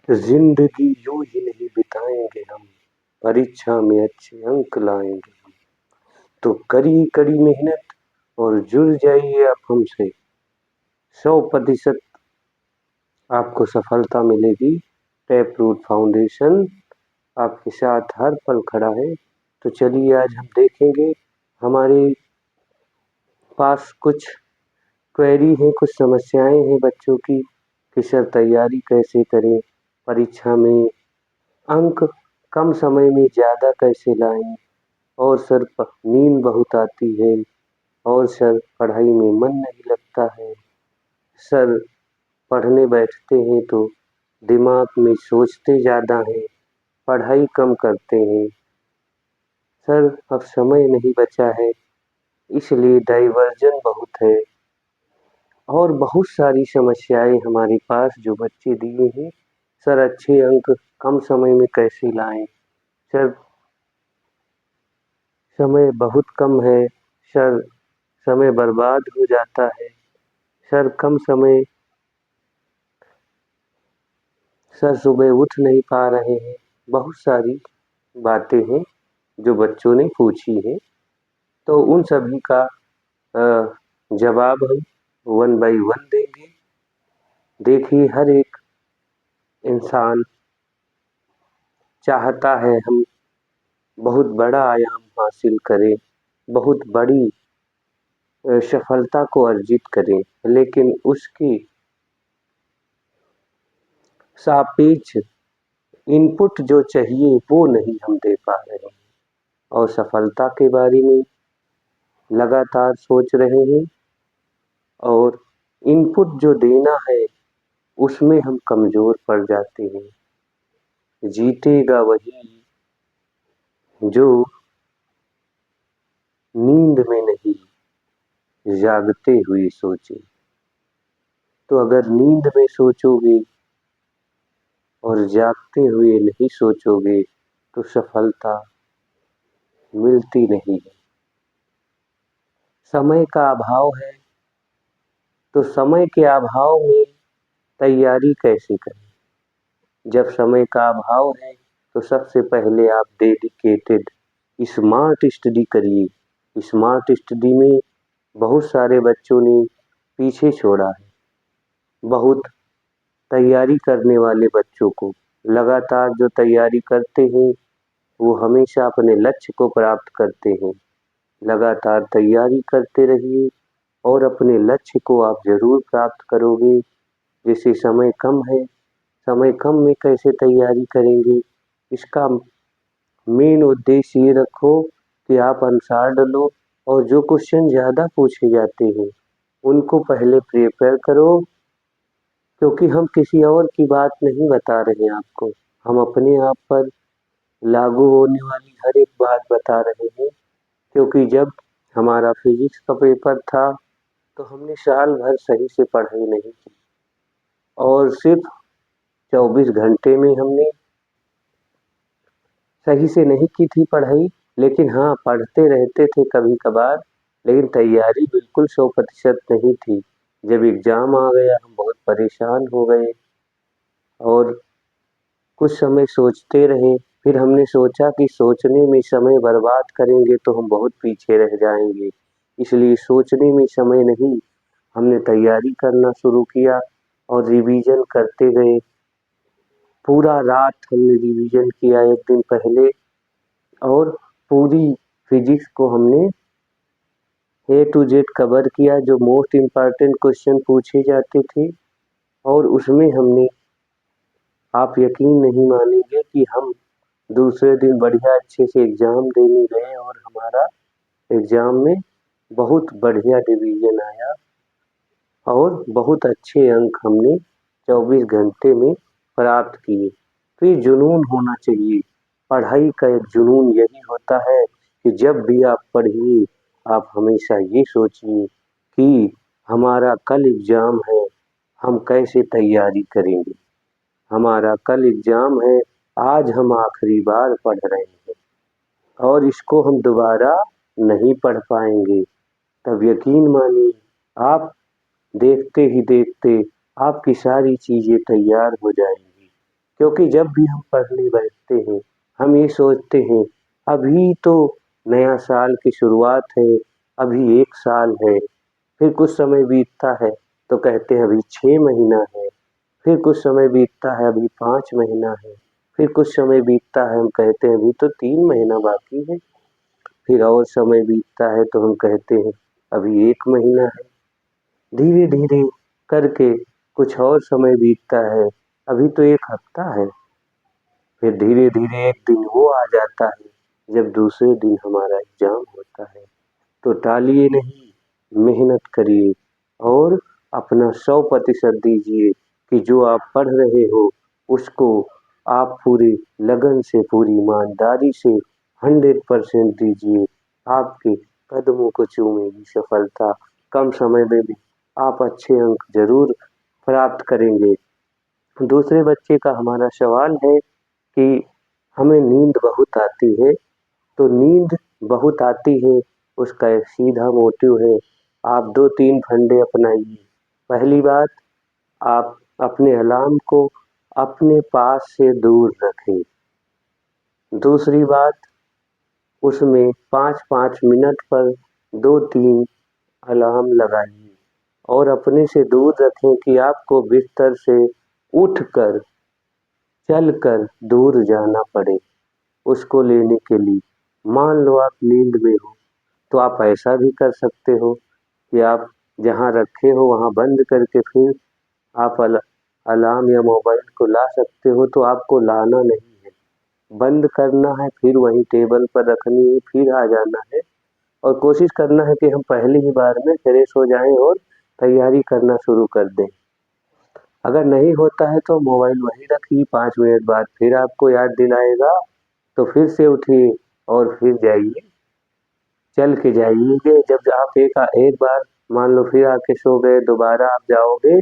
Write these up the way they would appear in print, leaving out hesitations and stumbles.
जिंदगी यूं ही नहीं बिताएंगे हम, परीक्षा में अच्छे अंक लाएंगे हम। तो करी कड़ी मेहनत और जुड़ जाइए आप हमसे। 100% आपको सफलता मिलेगी। टैप रूट फाउंडेशन आपके साथ हर पल खड़ा है। तो चलिए आज हम देखेंगे, हमारे पास कुछ क्वेरी है, कुछ समस्याएं हैं बच्चों की कि सर तैयारी कैसे करें, परीक्षा में अंक कम समय में ज़्यादा कैसे लाएं, और सर नींद बहुत आती है, और सर पढ़ाई में मन नहीं लगता है, सर पढ़ने बैठते हैं तो दिमाग में सोचते ज़्यादा हैं, पढ़ाई कम करते हैं, सर अब समय नहीं बचा है, इसलिए डाइवर्जन बहुत है, और बहुत सारी समस्याएं हमारे पास जो बच्चे दिए हैं। सर अच्छे अंक कम समय में कैसे लाएं, सर समय बहुत कम है, सर समय बर्बाद हो जाता है, सर कम समय, सर सुबह उठ नहीं पा रहे हैं। बहुत सारी बातें हैं जो बच्चों ने पूछी हैं, तो उन सभी का जवाब हम वन बाय वन देंगे। देखिए, हर एक इंसान चाहता है हम बहुत बड़ा आयाम हासिल करें, बहुत बड़ी सफलता को अर्जित करें, लेकिन उसकी सापेक्ष इनपुट जो चाहिए वो नहीं हम दे पा रहे हैं, और सफलता के बारे में लगातार सोच रहे हैं, और इनपुट जो देना है उसमें हम कमज़ोर पड़ जाते हैं। जीतेगा वही जो नींद में नहीं जागते हुए सोचे। तो अगर नींद में सोचोगे और जागते हुए नहीं सोचोगे तो सफलता मिलती नहीं है। समय का अभाव है, तो समय के अभाव में तैयारी कैसे करें। जब समय का अभाव है तो सबसे पहले आप डेडिकेटेड स्मार्ट स्टडी करिए। स्मार्ट स्टडी में बहुत सारे बच्चों ने पीछे छोड़ा है। बहुत तैयारी करने वाले बच्चों को, लगातार जो तैयारी करते हैं वो हमेशा अपने लक्ष्य को प्राप्त करते हैं। लगातार तैयारी करते रहिए और अपने लक्ष्य को आप ज़रूर प्राप्त करोगे। जैसे समय कम है, समय कम में कैसे तैयारी करेंगे, इसका मेन उद्देश्य ये रखो कि आप अनुसार डालो, और जो क्वेश्चन ज़्यादा पूछे जाते हैं उनको पहले प्रिपेयर करो, क्योंकि हम किसी और की बात नहीं बता रहे हैं आपको, हम अपने आप पर लागू होने वाली हर एक बात बता रहे हैं। क्योंकि जब हमारा फिजिक्स का पेपर था तो हमने साल भर सही से पढ़ाई नहीं की, और सिर्फ 24 घंटे में हमने सही से नहीं की थी पढ़ाई, लेकिन हाँ पढ़ते रहते थे कभी कभार, लेकिन तैयारी बिल्कुल 100% नहीं थी। जब एग्ज़ाम आ गया हम बहुत परेशान हो गए, और कुछ समय सोचते रहे। फिर हमने सोचा कि सोचने में समय बर्बाद करेंगे तो हम बहुत पीछे रह जाएंगे, इसलिए सोचने में समय नहीं, हमने तैयारी करना शुरू किया और रिवीजन करते गए। पूरा रात हमने रिवीजन किया एक दिन पहले, और पूरी फिजिक्स को हमने ए टू जेड कवर किया, जो मोस्ट इम्पॉर्टेंट क्वेश्चन पूछे जाते थे। और उसमें हमने, आप यकीन नहीं मानेंगे कि हम दूसरे दिन बढ़िया अच्छे से एग्ज़ाम देने गए और हमारा एग्ज़ाम में बहुत बढ़िया डिवीज़न आया, और बहुत अच्छे अंक हमने 24 घंटे में प्राप्त किए। तो ये जुनून होना चाहिए। पढ़ाई का एक जुनून यही होता है कि जब भी आप पढ़िए आप हमेशा ये सोचिए कि हमारा कल एग्ज़ाम है, हम कैसे तैयारी करेंगे। हमारा कल एग्ज़ाम है, आज हम आखिरी बार पढ़ रहे हैं और इसको हम दोबारा नहीं पढ़ पाएंगे। तब यकीन मानिए आप देखते ही देखते आपकी सारी चीज़ें तैयार हो जाएंगी, क्योंकि जब भी हम पढ़ने बैठते हैं, हम ये सोचते हैं, अभी तो नया साल की शुरुआत है, अभी 1 साल है, फिर कुछ समय बीतता है तो कहते हैं अभी 6 महीना है, फिर कुछ समय बीतता है अभी 5 महीना है, फिर कुछ समय बीतता है हम कहते हैं अभी तो 3 महीना बाकी है, फिर और समय बीतता है तो हम कहते हैं अभी 1 महीना है। धीरे-धीरे करके कुछ और समय बीतता है, अभी तो 1 हफ्ता है, फिर धीरे-धीरे एक दिन वो आ जाता है, जब दूसरे दिन हमारा एग्ज़ाम होता है। तो टालिए नहीं, मेहनत करिए और अपना 100% दीजिए कि जो आप पढ़ रहे हो, उसको आप पूरी लगन से, पूरी ईमानदारी से 100% दीजिए। आपके कदमों को चूमेगी सफलता, कम समय में भी आप अच्छे अंक ज़रूर प्राप्त करेंगे। दूसरे बच्चे का हमारा सवाल है कि हमें नींद बहुत आती है, तो नींद बहुत आती है, उसका एक सीधा मोटिव है, आप 2-3 फंडे अपनाइए। पहली बात, आप अपने अलार्म को अपने पास से दूर रखें। दूसरी बात, उसमें 5-5 मिनट पर 2-3 अलार्म लगाइए और अपने से दूर रखें कि आपको बिस्तर से उठकर, चलकर दूर जाना पड़े उसको लेने के लिए। मान लो आप नींद में हो, तो आप ऐसा भी कर सकते हो कि आप जहाँ रखे हो वहाँ बंद करके फिर आप अलार्म या मोबाइल को ला सकते हो, तो आपको लाना नहीं है, बंद करना है, फिर वहीं टेबल पर रखनी है, फिर आ जाना है और कोशिश करना है कि हम पहली ही बार में फ्रेश हो जाएँ और तैयारी करना शुरू कर दें। अगर नहीं होता है तो मोबाइल वहीं रखिए, 5 मिनट बाद फिर आपको याद दिलाएगा, तो फिर से उठिए और फिर जाइए, चल के जाइए। जब आप एक बार मान लो फिर आके सो गए, दोबारा आप जाओगे,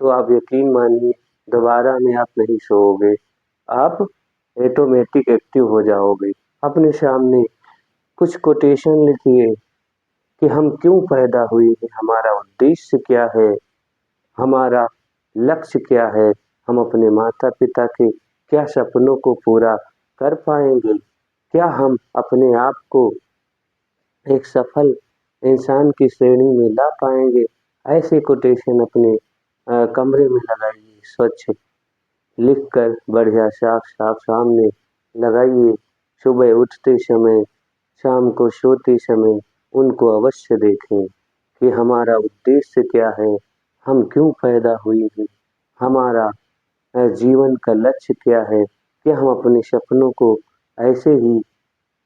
तो आप यकीन मानिए दोबारा में आप नहीं सोओगे, आप ऑटोमेटिक एक्टिव हो जाओगे। अपने सामने कुछ कोटेशन लिखिए कि हम क्यों पैदा हुए हैं, हमारा उद्देश्य क्या है, हमारा लक्ष्य क्या है, हम अपने माता-पिता के क्या सपनों को पूरा कर पाएँगे? क्या हम अपने आप को एक सफल इंसान की श्रेणी में ला पाएँगे? ऐसे कोटेशन अपने कमरे में लगाइए, स्वच्छ लिखकर बढ़िया साफ-साफ सामने लगाइए। सुबह उठते समय, शाम को सोते समय उनको अवश्य देखें कि हमारा उद्देश्य क्या है, हम क्यों पैदा हुए हैं, हमारा जीवन का लक्ष्य क्या है, क्या हम अपने सपनों को ऐसे ही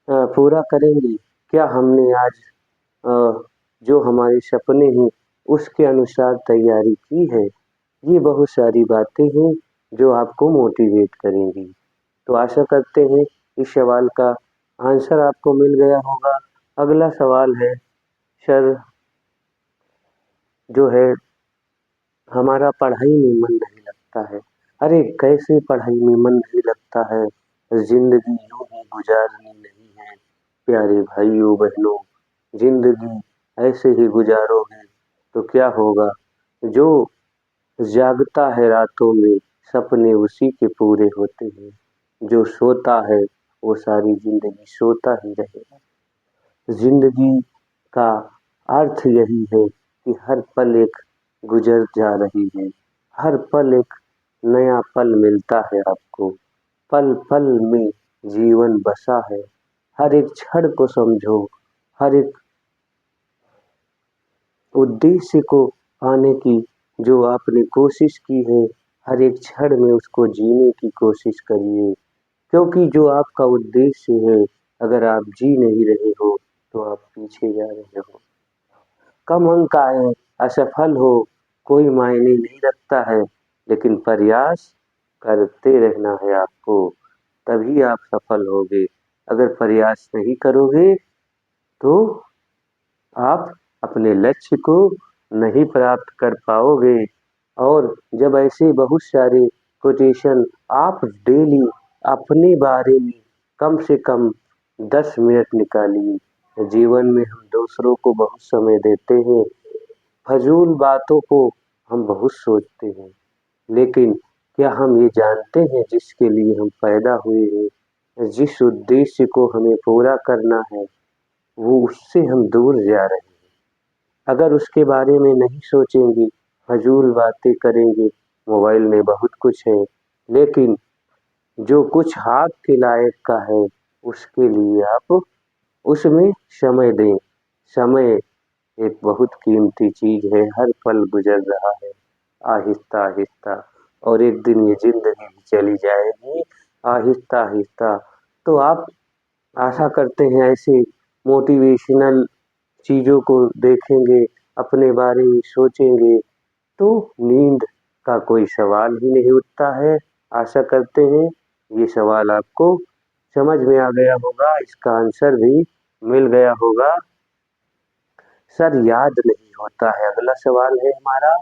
पूरा करेंगे? क्या हमने आज जो हमारे सपने हैं उसके अनुसार तैयारी की है? ये बहुत सारी बातें हैं जो आपको मोटिवेट करेंगी। तो आशा करते हैं इस सवाल का आंसर आपको मिल गया होगा। अगला सवाल है सर, जो है हमारा पढ़ाई में मन नहीं लगता है। अरे कैसे पढ़ाई में मन नहीं लगता है? ज़िंदगी यूँ ही गुज़ारनी नहीं है, प्यारे भाइयों-बहनों, ज़िंदगी ऐसे ही गुज़ारोगे तो क्या होगा? जो जागता है रातों में, सपने उसी के पूरे होते हैं, जो सोता है वो सारी ज़िंदगी सोता ही रहेगा। ज़िंदगी का अर्थ यही है कि हर पल एक गुज़र जा रही है, हर पल एक नया पल मिलता है आपको, पल-पल में जीवन बसा है, हर एक क्षण को समझो, हर एक उद्देश्य को पाने की जो आपने कोशिश की है, हर एक क्षण में उसको जीने की कोशिश करिए, क्योंकि जो आपका उद्देश्य है, अगर आप जी नहीं रहे हो, तो आप पीछे जा रहे हो। कम अंक आए, असफल हो, कोई मायने नहीं रखता है, लेकिन प्रयास करते रहना है आपको, तभी आप सफल होगे। अगर प्रयास नहीं करोगे, तो आप अपने लक्ष्य को नहीं प्राप्त कर पाओगे। और जब ऐसे बहुत सारे कोटेशन आप डेली अपने बारे में कम से कम 10 मिनट निकालिए। जीवन में हम दूसरों को बहुत समय देते हैं, फजूल बातों को हम बहुत सोचते हैं, लेकिन क्या हम ये जानते हैं जिसके लिए हम पैदा हुए हैं, जिस उद्देश्य को हमें पूरा करना है, वो उससे हम दूर जा रहे हैं। अगर उसके बारे में नहीं सोचेंगे, फजूल बातें करेंगे, मोबाइल में बहुत कुछ है, लेकिन जो कुछ हाथ के लायक का है, उसके लिए आप उसमें समय दें। समय एक बहुत कीमती चीज है, हर पल गुजर रहा है आहिस्ता आहिस्ता, और एक दिन ये जिंदगी भी चली जाएगी आहिस्ता आहिस्ता। तो आप आशा करते हैं ऐसे मोटिवेशनल चीजों को देखेंगे, अपने बारे में सोचेंगे, तो नींद का कोई सवाल ही नहीं उठता है। आशा करते हैं ये सवाल आपको समझ में आ गया होगा, इसका आंसर भी मिल गया होगा। सर याद नहीं होता है, अगला सवाल है हमारा।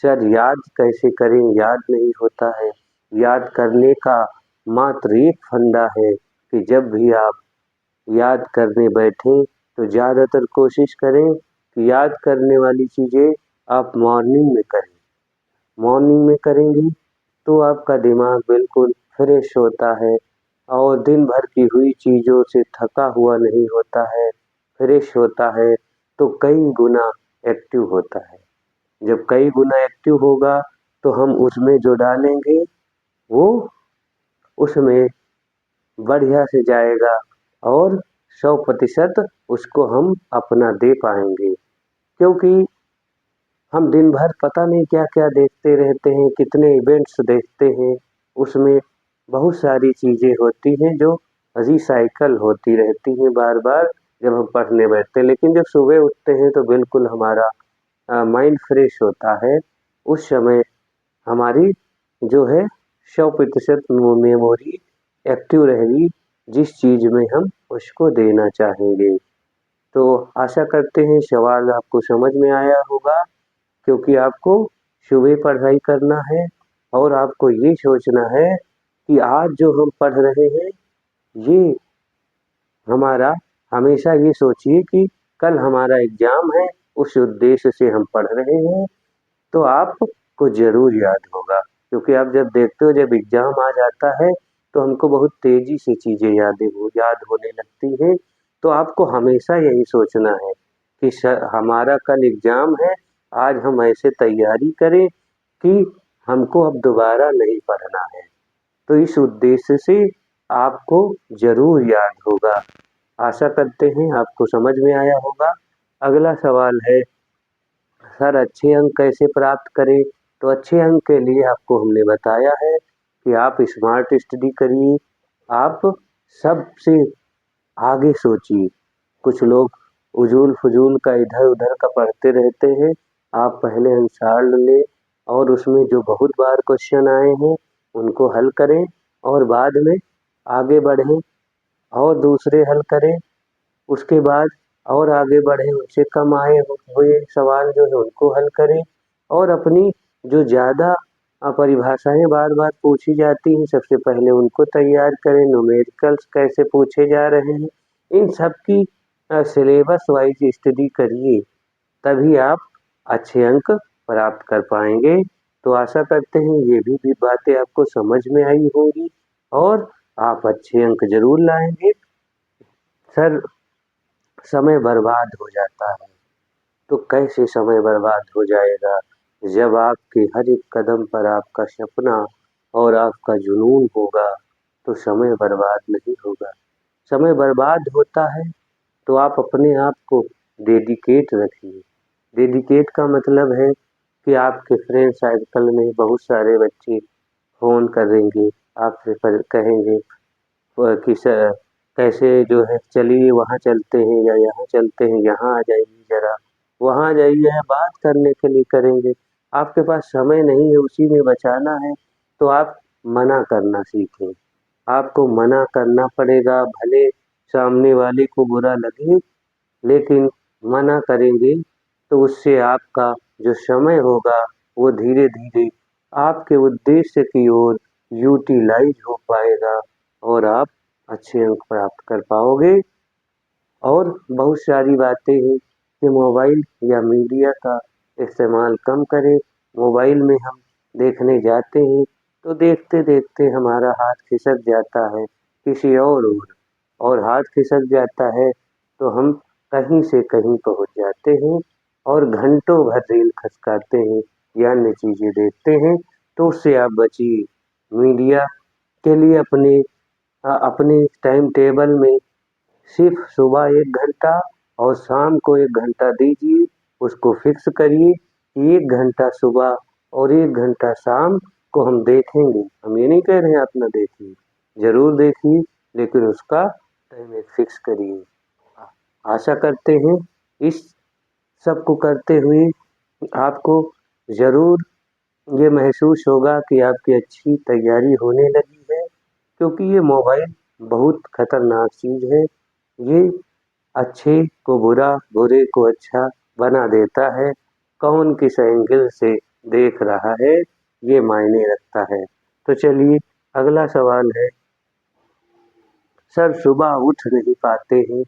सर याद कैसे करें, याद नहीं होता है। याद करने का मात्र एक फंडा है कि जब भी आप याद करने बैठें तो ज़्यादातर कोशिश करें कि याद करने वाली चीज़ें आप मॉर्निंग में करें। मॉर्निंग में करेंगी तो आपका दिमाग बिल्कुल फ्रेश होता है और दिन भर की हुई चीज़ों से थका हुआ नहीं होता है, फ्रेश होता है, तो कई गुना एक्टिव होता है। जब कई गुना एक्टिव होगा तो हम उसमें जो डालेंगे वो उसमें बढ़िया से जाएगा और 100% उसको हम अपना दे पाएंगे। क्योंकि हम दिन भर पता नहीं क्या क्या देखते रहते हैं, कितने इवेंट्स देखते हैं, उसमें बहुत सारी चीज़ें होती हैं जो रिसाइकल होती रहती हैं बार बार जब हम पढ़ने बैठते हैं। लेकिन जब सुबह उठते हैं तो बिल्कुल हमारा माइंड फ्रेश होता है। उस समय हमारी जो है 100% मेमोरी एक्टिव रहेगी, जिस चीज़ में हम उसको देना चाहेंगे। तो आशा करते हैं सवाल आपको समझ में आया होगा, क्योंकि आपको सुबह पढ़ाई करना है और आपको ये सोचना है कि आज जो हम पढ़ रहे हैं ये हमारा, हमेशा ये सोचिए कि कल हमारा एग्जाम है, उस उद्देश्य से हम पढ़ रहे हैं, तो आपको ज़रूर याद होगा। क्योंकि आप जब देखते हो जब एग्जाम आ जाता है तो हमको बहुत तेज़ी से चीज़ें याद होने लगती हैं। तो आपको हमेशा यही सोचना है कि हमारा कल एग्जाम है, आज हम ऐसे तैयारी करें कि हमको अब दोबारा नहीं पढ़ना है। तो इस उद्देश्य से आपको ज़रूर याद होगा। आशा करते हैं आपको समझ में आया होगा। अगला सवाल है, सर अच्छे अंक कैसे प्राप्त करें? तो अच्छे अंक के लिए आपको हमने बताया है कि आप स्मार्ट स्टडी करिए, आप सबसे आगे सोचिए। कुछ लोग उजूल-फजूल का इधर-उधर का पढ़ते रहते हैं। आप पहले आंसर लें और उसमें जो बहुत बार क्वेश्चन आए हैं, उनको हल करें और बाद में आगे बढ़ें और दूसरे हल करें। उसके बाद और आगे बढ़ें, उनसे कम आए हुए सवाल जो है उनको हल करें और अपनी जो ज़्यादा परिभाषाएँ बार-बार पूछी जाती हैं, सबसे पहले उनको तैयार करें। न्यूमेरिकल्स कैसे पूछे जा रहे हैं, इन सब की सिलेबस वाइज स्टडी करिए, तभी आप अच्छे अंक प्राप्त कर पाएँगे। तो आशा करते हैं ये भी बातें आपको समझ में आई होंगी और आप अच्छे अंक ज़रूर लाएँगे। सर समय बर्बाद हो जाता है, तो कैसे समय बर्बाद हो जाएगा, जब आपके हर एक कदम पर आपका सपना और आपका जुनून होगा, तो समय बर्बाद नहीं होगा। समय बर्बाद होता है तो आप अपने आप को डेडिकेट रखिए। डेडिकेट का मतलब है कि आपके फ्रेंड सर्कल में बहुत सारे बच्चे फ़ोन करेंगे, आपसे कहेंगे कि कैसे जो है चलिए वहाँ चलते हैं या यहाँ चलते हैं, यहाँ आ जाइए ज़रा, वहाँ आ जाइए, या बात करने के लिए करेंगे। आपके पास समय नहीं है, उसी में बचाना है, तो आप मना करना सीखें। आपको मना करना पड़ेगा, भले सामने वाले को बुरा लगे, लेकिन मना करेंगे तो उससे आपका जो समय होगा वो धीरे-धीरे आपके उद्देश्य की ओर यूटिलाइज़ हो पाएगा और आप अच्छे अंक प्राप्त कर पाओगे। और बहुत सारी बातें हैं कि मोबाइल या मीडिया का इस्तेमाल कम करें। मोबाइल में हम देखने जाते हैं तो देखते-देखते हमारा हाथ खिसक जाता है किसी और हाथ खिसक जाता है तो हम कहीं से कहीं पहुँच जाते हैं और घंटों भर रील खसकाते हैं या अन्य चीज़ें देखते हैं, तो उससे आप बचिए। मीडिया के लिए अपने टाइम टेबल में सिर्फ़ सुबह 1 घंटा और शाम को 1 घंटा दीजिए, उसको फ़िक्स करिए कि 1 घंटा सुबह और 1 घंटा शाम को हम देखेंगे। हम ये नहीं कह रहे हैं आप ना देखिए, ज़रूर देखिए, लेकिन उसका टाइम एक फ़िक्स करिए। आशा करते हैं इस सब को करते हुए आपको ज़रूर ये महसूस होगा कि आपकी अच्छी तैयारी होने लगी है, क्योंकि ये मोबाइल बहुत खतरनाक चीज़ है। ये अच्छे को बुरा, बुरे को अच्छा बना देता है। कौन किस एंगल से देख रहा है, ये मायने रखता है। तो चलिए अगला सवाल है, सर सुबह उठ नहीं पाते हैं,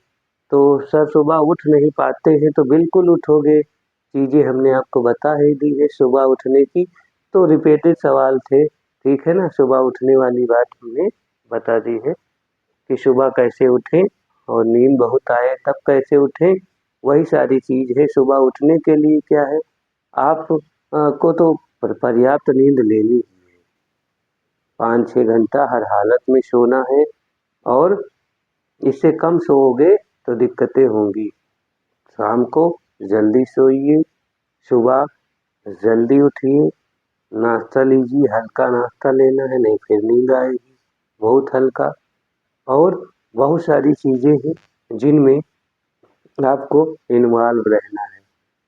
तो सर सुबह उठ नहीं पाते हैं तो बिल्कुल उठोगे। चीज़ें हमने आपको बता ही दी है सुबह उठने की, तो रिपीटेड सवाल थे, ठीक है ना? सुबह उठने वाली बात हमने बता दी है कि सुबह कैसे उठें और नींद बहुत आए तब कैसे उठें, वही सारी चीज़ है। सुबह उठने के लिए क्या है, आप को तो पर्याप्त नींद लेनी है, 5-6 घंटा हर हालत में सोना है और इससे कम सोओगे तो दिक्कतें होंगी। शाम को जल्दी सोइए, सुबह जल्दी उठिए, नाश्ता लीजिए, हल्का नाश्ता लेना है, नहीं फिर नींद आएगी, बहुत हल्का। और बहुत सारी चीज़ें हैं जिनमें आपको इन्वॉल्व रहना है।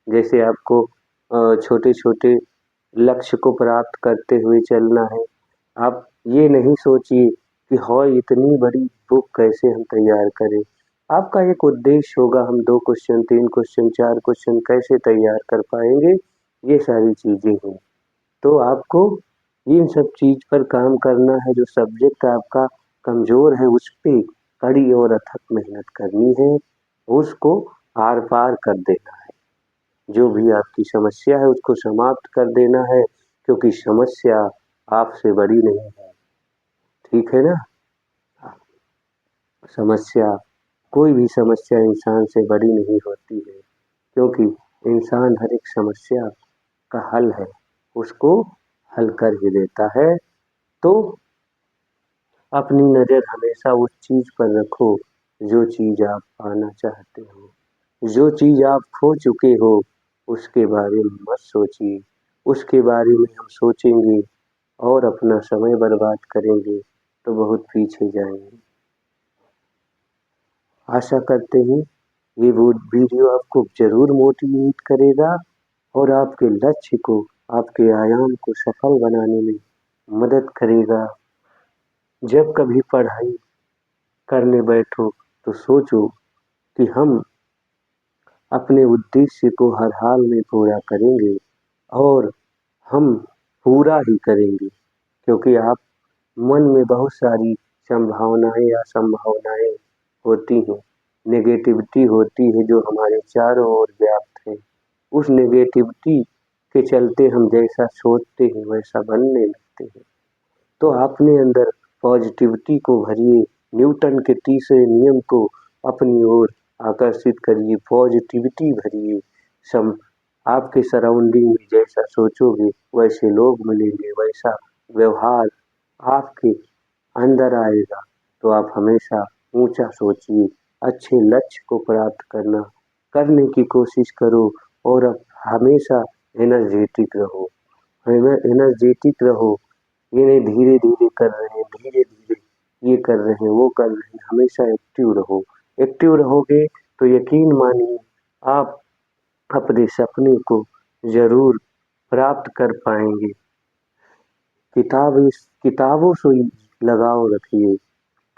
जैसे आपको छोटे-छोटे लक्ष्य को प्राप्त करते हुए चलना है। आप ये नहीं सोचिए कि हाँ, इतनी बड़ी बुक कैसे हम तैयार करें। आपका एक उद्देश्य होगा, हम 2 क्वेश्चन, 3 क्वेश्चन, 4 क्वेश्चन कैसे तैयार कर पाएँगे, ये सारी चीज़ें हैं। तो आपको इन सब चीज़ पर काम करना है, जो सब्जेक्ट आपका कमज़ोर है उस पे कड़ी और अथक मेहनत करनी है, उसको आर-पार कर देना है। जो भी आपकी समस्या है उसको समाप्त कर देना है, क्योंकि समस्या आपसे बड़ी नहीं है, ठीक है ना? समस्या कोई भी समस्या इंसान से बड़ी नहीं होती है, क्योंकि इंसान हर एक समस्या का हल है, उसको हल कर ही देता है। तो अपनी नज़र हमेशा उस चीज़ पर रखो जो चीज़ आप पाना चाहते हो। जो चीज़ आप खो चुके हो उसके बारे में मत सोचिए, उसके बारे में हम सोचेंगे और अपना समय बर्बाद करेंगे तो बहुत पीछे जाएँगे। आशा करते हैं ये वीडियो आपको ज़रूर मोटिवेट करेगा और आपके लक्ष्य को, आपके आयाम को सफल बनाने में मदद करेगा। जब कभी पढ़ाई करने बैठो तो सोचो कि हम अपने उद्देश्य को हर हाल में पूरा करेंगे और हम पूरा ही करेंगे, क्योंकि आप मन में बहुत सारी संभावनाएँ या असंभावनाएँ होती हैं, नेगेटिविटी होती है जो हमारे चारों ओर व्याप्त है। उस नेगेटिविटी के चलते हम जैसा सोचते हैं वैसा बनने लगते हैं। तो अपने अंदर पॉजिटिविटी को भरिए, न्यूटन के तीसरे नियम को अपनी ओर आकर्षित करिए, पॉजिटिविटी भरिए। सम आपके सराउंडिंग में जैसा सोचोगे वैसे लोग मिलेंगे, वैसा व्यवहार आपके अंदर आएगा। तो आप हमेशा ऊंचा सोचिए, अच्छे लक्ष्य को प्राप्त करने की कोशिश करो और हमेशा एनर्जेटिक रहो, एनर्जेटिक रहो। ये नहीं धीरे-धीरे कर रहे हैं, धीरे-धीरे ये कर रहे हैं, वो कर रहे हैं, हमेशा एक्टिव रहो। एक्टिव रहोगे तो यकीन मानिए आप अपने सपने को ज़रूर प्राप्त कर पाएँगे। किताबों से लगाव रखिए,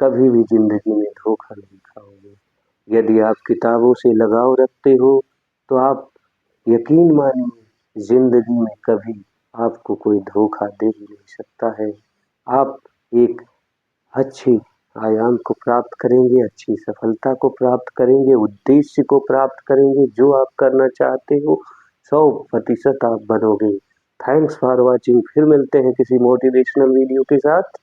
कभी भी ज़िंदगी में धोखा नहीं खाओगे। यदि आप किताबों से लगाव रखते हो तो आप यकीन मानिए ज़िंदगी में कभी आपको कोई धोखा दे ही नहीं सकता है। आप एक अच्छे आयाम को प्राप्त करेंगे, अच्छी सफलता को प्राप्त करेंगे, उद्देश्य को प्राप्त करेंगे, जो आप करना चाहते हो 100% आप बनोगे। Thanks for watching. फिर मिलते हैं किसी मोटिवेशनल वीडियो के साथ।